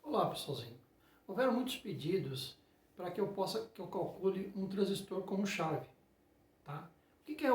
Olá, pessoalzinho. Houveram muitos pedidos para que eu calcule um transistor como chave, tá? O que é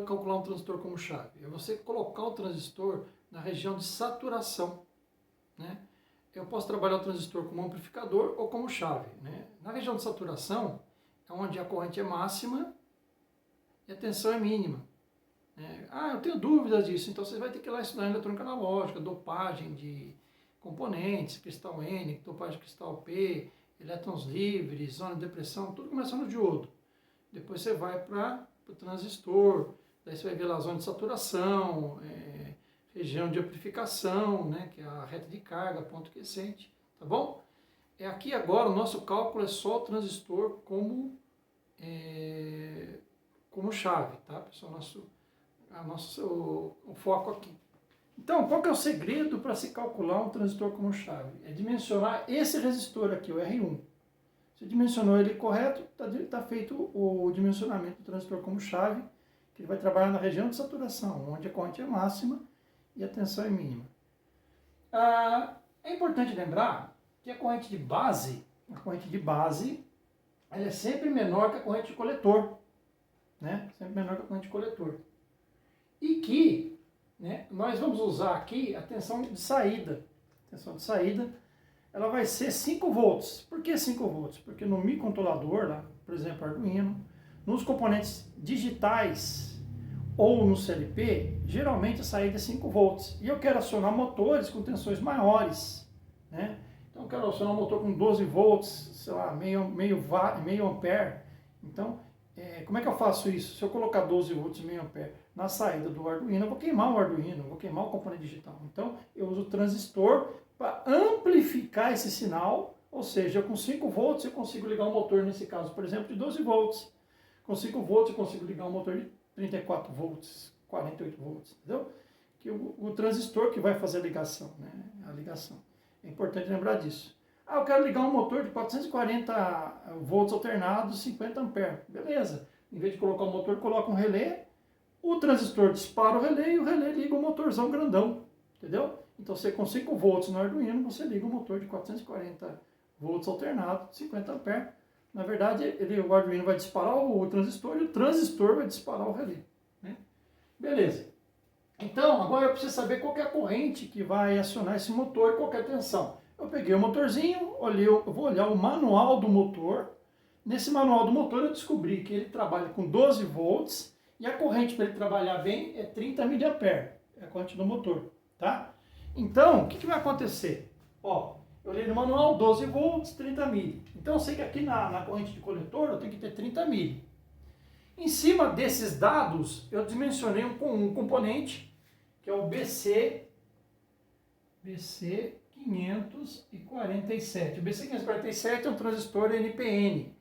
calcular um transistor como chave? É você colocar o transistor na região de saturação, né? Eu posso trabalhar o transistor como amplificador ou como chave, né? Na região de saturação é onde a corrente é máxima e a tensão é mínima, né? Eu tenho dúvidas disso, então você vai ter que ir lá estudar eletrônica analógica, dopagem de componentes, cristal N, dopagem de cristal P, elétrons livres, zona de depressão, tudo começa no diodo. Depois você vai para o transistor, daí você vai ver lá a zona de saturação, região de amplificação, né, que é a reta de carga, ponto quiescente, tá bom? Aqui agora o nosso cálculo é só o transistor como chave, tá, pessoal? O foco aqui. Então, qual que é o segredo para se calcular um transistor como chave? É dimensionar esse resistor aqui, o R1. Se dimensionou ele correto, está feito o dimensionamento do transistor como chave, que ele vai trabalhar na região de saturação, onde a corrente é máxima e a tensão é mínima. É importante lembrar que a corrente de base, ela é sempre menor que a corrente de coletor, né? Sempre menor que a corrente de coletor. E que, né, nós vamos usar aqui a tensão de saída. A tensão de saída, ela vai ser 5 volts. Por que 5 volts? Porque no microcontrolador, lá, por exemplo, Arduino, nos componentes digitais ou no CLP, geralmente a saída é 5 volts. E eu quero acionar motores com tensões maiores, né? Então eu quero acionar um motor com 12 volts, sei lá, meio ampere. Então, como é que eu faço isso? Se eu colocar 12 volts e meio ampere na saída do Arduino, eu vou queimar o Arduino, vou queimar o componente digital. Então, eu uso o transistor para amplificar esse sinal, ou seja, com 5 volts eu consigo ligar um motor, nesse caso, por exemplo, de 12 volts. Com 5 volts eu consigo ligar um motor de 34 volts, 48 volts, entendeu? Que o transistor que vai fazer a ligação, né? A ligação. É importante lembrar disso. Eu quero ligar um motor de 440 volts alternados, 50 amperes. Beleza. Em vez de colocar o motor, coloca um relé. O transistor dispara o relé e o relé liga o motorzão grandão. Entendeu? Então, você com 5 volts no Arduino, você liga um motor de 440 volts alternado, 50 amperes. Na verdade, o Arduino vai disparar o transistor e o transistor vai disparar o relé, né? Beleza. Então, agora eu preciso saber qual é a corrente que vai acionar esse motor e qual é a tensão. Eu peguei o motorzinho, eu vou olhar o manual do motor. Nesse manual do motor eu descobri que ele trabalha com 12 volts e a corrente para ele trabalhar bem é 30 mA, é a corrente do motor, tá? Então, o que vai acontecer? Eu olhei no manual 12 volts, 30 mA. Então eu sei que aqui na corrente de coletor eu tenho que ter 30 mA. Em cima desses dados, eu dimensionei um componente, que é o BC547. O BC547 é um transistor NPN.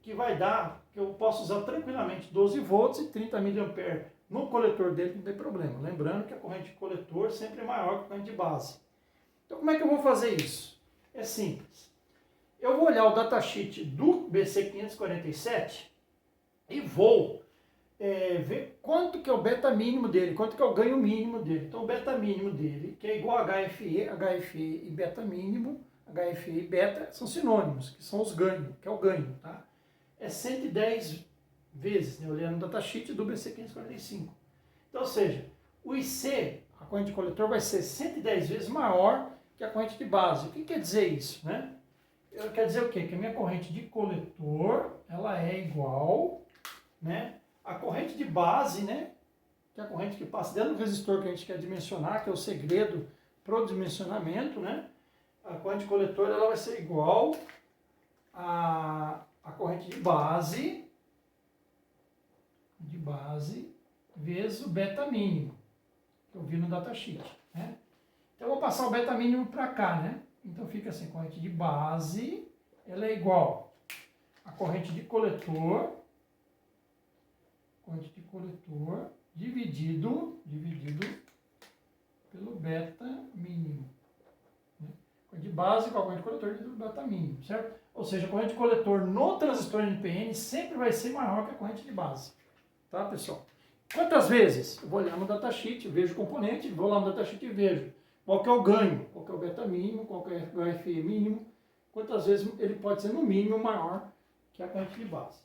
Que vai dar, que eu posso usar tranquilamente 12 volts e 30 mA no coletor dele, não tem problema. Lembrando que a corrente de coletor sempre é maior que a corrente de base. Então como é que eu vou fazer isso? É simples. Eu vou olhar o datasheet do BC547 e vou ver quanto que é o beta mínimo dele, quanto que é o ganho mínimo dele. Então o beta mínimo dele, que é igual a HFE e beta mínimo, HFE e beta são sinônimos, que são os ganhos, que é o ganho, tá? É 110 vezes, né, olhando no datasheet do BC545. Então, ou seja, o IC, a corrente de coletor, vai ser 110 vezes maior que a corrente de base. O que quer dizer isso, né? Quer dizer o quê? Que a minha corrente de coletor, ela é igual, né, a corrente de base, né, que é a corrente que passa dentro do resistor que a gente quer dimensionar, que é o segredo para o dimensionamento, né? A corrente de coletor, ela vai ser igual a corrente de base vezes o beta mínimo, que eu vi no datasheet, né? Então eu vou passar o beta mínimo para cá, né? Então fica assim, a corrente de base, ela é igual a corrente de coletor dividido pelo beta mínimo. Né? Corrente de base com a corrente de coletor dividido pelo beta mínimo, certo? Ou seja, a corrente de coletor no transistor NPN sempre vai ser maior que a corrente de base. Tá, pessoal? Quantas vezes? Eu vou olhar no datasheet, vejo o componente, vou lá no datasheet e vejo. qual que é o ganho, qual que é o beta mínimo, qual que é o FE mínimo, quantas vezes ele pode ser no mínimo maior que a corrente de base.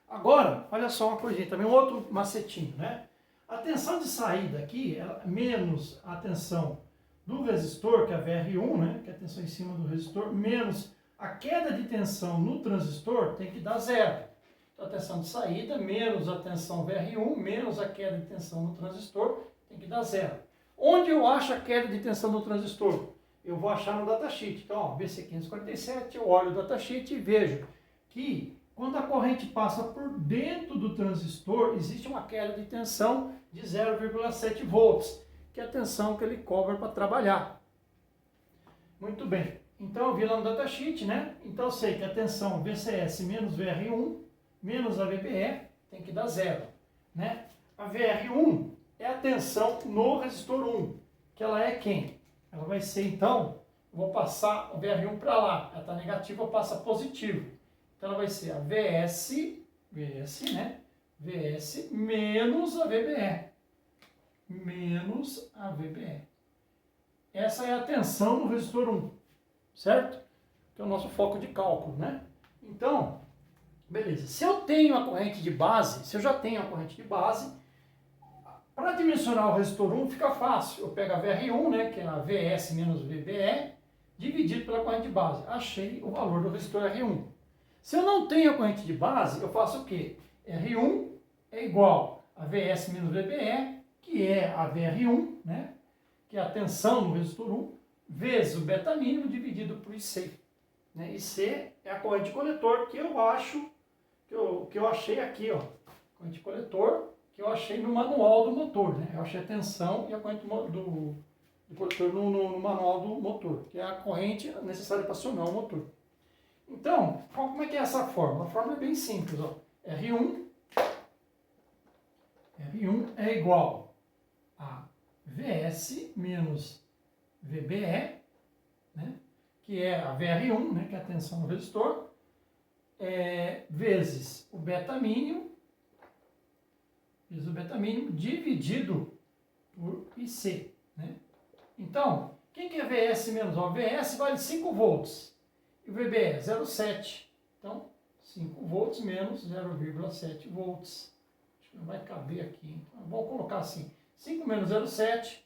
Agora, olha só uma coisinha, também um outro macetinho, né? A tensão de saída aqui, menos a tensão do resistor, que é a VR1, né? Que é a tensão em cima do resistor, menos a queda de tensão no transistor, tem que dar zero. Então, a tensão de saída, menos a tensão VR1, menos a queda de tensão no transistor, tem que dar zero. Onde eu acho a queda de tensão no transistor? Eu vou achar no datasheet. Então, ó, BC547, eu olho o datasheet e vejo que quando a corrente passa por dentro do transistor, existe uma queda de tensão de 0,7 volts, que é a tensão que ele cobra para trabalhar. Muito bem. Então, eu vi lá no datasheet, né? Então, eu sei que a tensão VCS menos VR1 menos a VBE tem que dar zero, né? A VR1 é a tensão no resistor 1, que ela é quem? Ela vai ser, então, eu vou passar o VR1 para lá, ela está negativa, eu passo a positivo. Então, ela vai ser a VS, né? VS menos a VBE. Menos a VBE. Essa é a tensão no resistor 1, certo? Que é o nosso foco de cálculo, né? Então, beleza. Se eu tenho a corrente de base, se eu já tenho a corrente de base, para dimensionar o resistor 1 fica fácil. Eu pego a VR1, né, que é a VS menos VBE, dividido pela corrente de base. Achei o valor do resistor R1. Se eu não tenho a corrente de base, eu faço o quê? R1 é igual a VS menos VBE, que é a VR1, né, que é a tensão no resistor 1, vezes o beta mínimo dividido por IC. Né? IC é a corrente de coletor que eu acho, que eu achei aqui, ó, corrente de coletor, que eu achei no manual do motor, né? Eu achei a tensão e a corrente do coletor no manual do motor, que é a corrente necessária para acionar o motor. Então, como é que é essa fórmula? A fórmula é bem simples, ó. R1 é igual a VS menos VBE, né? Que é a VR1, né? Que é a tensão no resistor, vezes o beta mínimo, dividido por IC, né? Então, quem que é VS menos? O VS vale 5 volts e o VB é 0,7. Então, 5 volts menos 0,7 volts. Acho que não vai caber aqui. Então, vamos colocar assim, 5 menos 0,7,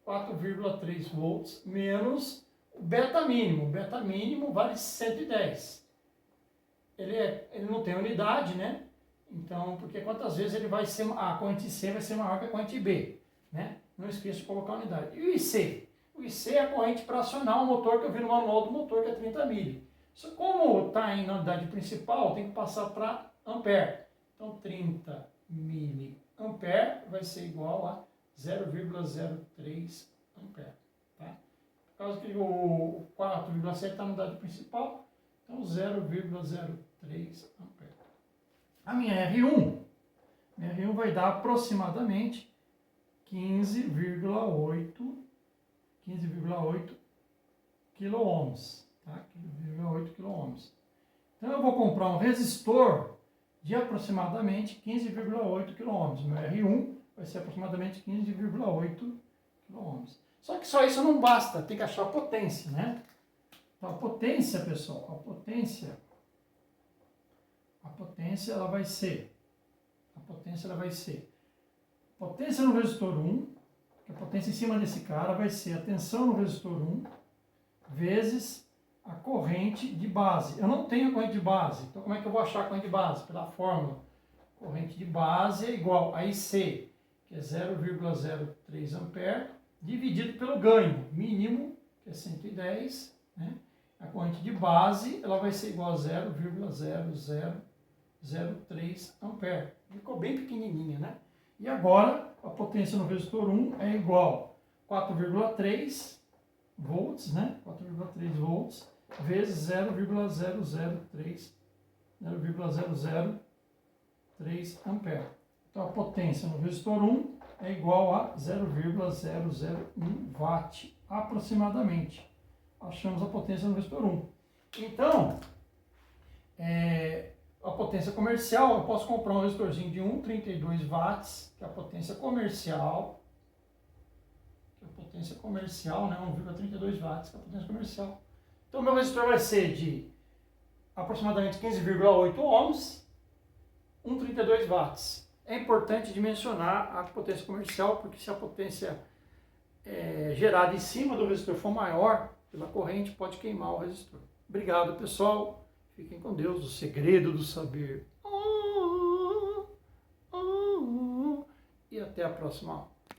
4,3 volts, menos o beta mínimo. O beta mínimo vale 110. Ele não tem unidade, né? Então, porque quantas vezes ele vai ser, a corrente C vai ser maior que a corrente B, né? Não esqueça de colocar a unidade. E o IC? O IC é a corrente para acionar o motor que eu vi no manual do motor, que é 30 mili. Só como está na unidade principal, tem que passar para ampere. Então, 30 miliampere vai ser igual a 0,03 ampere. Tá? Por causa que o 4,7 está na unidade principal, então 0,03 ampere. A minha R1 vai dar aproximadamente 15,8 quiloohms, tá? 15,8 quiloohms. Então eu vou comprar um resistor de aproximadamente 15,8 quiloohms. Meu R1 vai ser aproximadamente 15,8 quiloohms. Só que só isso não basta, tem que achar a potência, né? Então a potência, pessoal, a potência ela vai ser, potência no resistor 1, que a potência em cima desse cara vai ser a tensão no resistor 1, vezes a corrente de base. Eu não tenho a corrente de base, então como é que eu vou achar a corrente de base? Pela fórmula, corrente de base é igual a IC, que é 0,03 ampere, dividido pelo ganho mínimo, que é 110, né? A corrente de base ela vai ser igual a 0,0003 ampere. Ficou bem pequenininha, né? E agora, a potência no resistor 1 é igual a 4,3 volts, né? 4,3 volts vezes 0,003 ampere. Então, a potência no resistor 1 é igual a 0,001 watt, aproximadamente. Achamos a potência no resistor 1. Então, a potência comercial, eu posso comprar um resistorzinho de 1,32 watts, que é a potência comercial, né, 1,32 watts, que é a potência comercial. Então, meu resistor vai ser de aproximadamente 15,8 ohms, 1,32 watts. É importante dimensionar a potência comercial, porque se a potência gerada em cima do resistor for maior, pela corrente pode queimar o resistor. Obrigado, pessoal. Fiquem com Deus, o segredo do saber. E até a próxima aula.